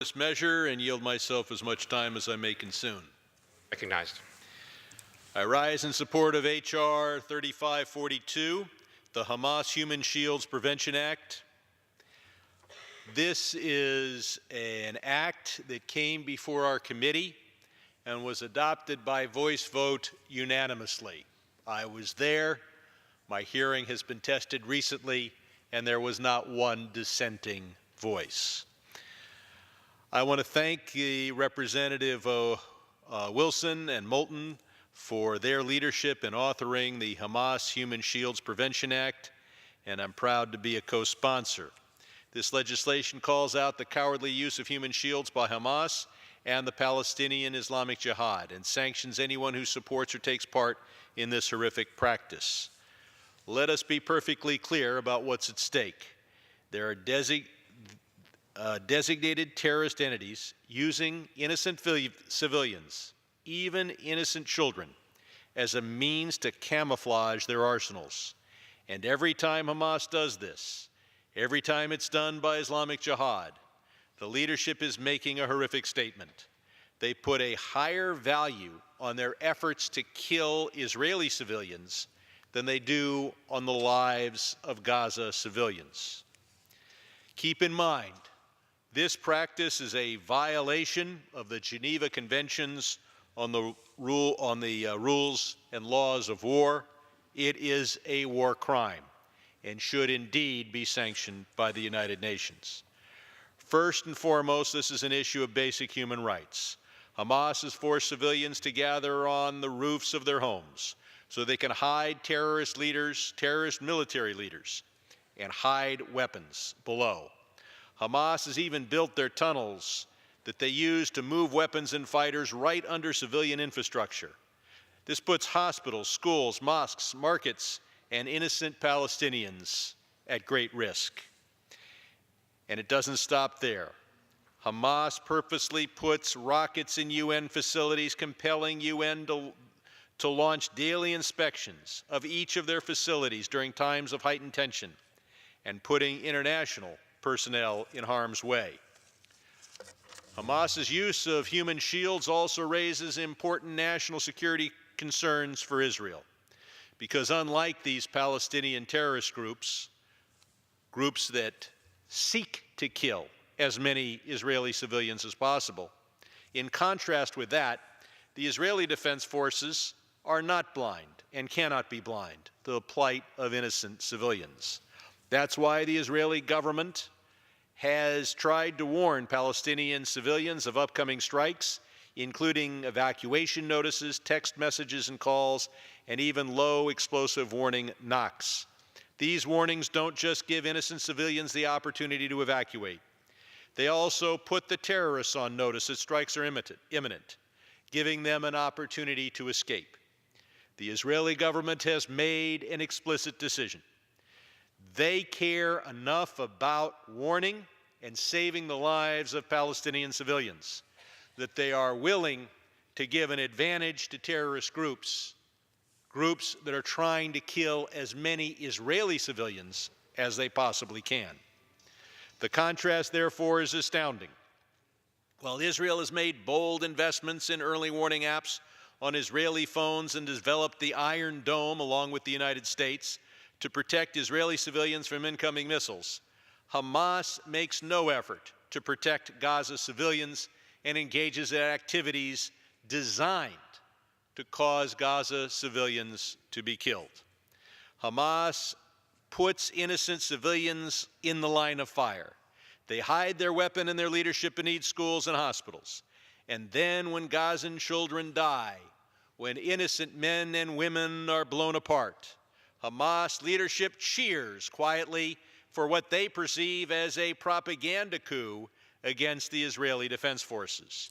This measure and yield myself as much time as I may consume. Recognized. I rise in support of H.R. 3542, the Hamas Human Shields Prevention Act. This is an act that came before our committee and was adopted by voice vote unanimously. I was there. My hearing has been tested recently, and there was not one dissenting voice. I want to thank the Representative Wilson and Moulton for their leadership in authoring the Hamas Human Shields Prevention Act, and I'm proud to be a co-sponsor. This legislation calls out the cowardly use of human shields by Hamas and the Palestinian Islamic Jihad and sanctions anyone who supports or takes part in this horrific practice. Let us be perfectly clear about what's at stake. There are designated terrorist entities using innocent civilians, even innocent children, as a means to camouflage their arsenals. And every time Hamas does this, every time it's done by Islamic Jihad, the leadership is making a horrific statement. They put a higher value on their efforts to kill Israeli civilians than they do on the lives of Gaza civilians. Keep in mind, this practice is a violation of the Geneva Conventions on the rules and laws of war. It is a war crime and should indeed be sanctioned by the United Nations. First and foremost, this is an issue of basic human rights. Hamas has forced civilians to gather on the roofs of their homes so they can hide terrorist leaders, terrorist military leaders, and hide weapons below. Hamas has even built their tunnels that they use to move weapons and fighters right under civilian infrastructure. This puts hospitals, schools, mosques, markets, and innocent Palestinians at great risk. And it doesn't stop there. Hamas purposely puts rockets in UN facilities, compelling UN to launch daily inspections of each of their facilities during times of heightened tension, and putting international personnel in harm's way. Hamas's use of human shields also raises important national security concerns for Israel, because unlike these Palestinian terrorist groups that seek to kill as many Israeli civilians as possible, in contrast with that, the Israeli Defense Forces are not blind and cannot be blind to the plight of innocent civilians. That's why the Israeli government has tried to warn Palestinian civilians of upcoming strikes, including evacuation notices, text messages and calls, and even low explosive warning knocks. These warnings don't just give innocent civilians the opportunity to evacuate. They also put the terrorists on notice that strikes are imminent, giving them an opportunity to escape. The Israeli government has made an explicit decision. They care enough about warning and saving the lives of Palestinian civilians that they are willing to give an advantage to terrorist groups that are trying to kill as many Israeli civilians as they possibly can. The contrast, therefore, is astounding. While Israel has made bold investments in early warning apps on Israeli phones and developed the Iron Dome along with the United States to protect Israeli civilians from incoming missiles, Hamas makes no effort to protect Gaza civilians and engages in activities designed to cause Gaza civilians to be killed. Hamas puts innocent civilians in the line of fire. They hide their weapon and their leadership beneath schools and hospitals. And then when Gazan children die, when innocent men and women are blown apart, Hamas leadership cheers quietly for what they perceive as a propaganda coup against the Israeli Defense Forces.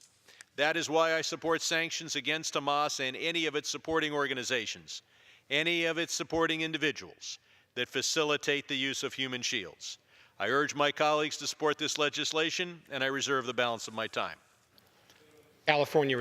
That is why I support sanctions against Hamas and any of its supporting organizations, any of its supporting individuals that facilitate the use of human shields. I urge my colleagues to support this legislation, and I reserve the balance of my time. California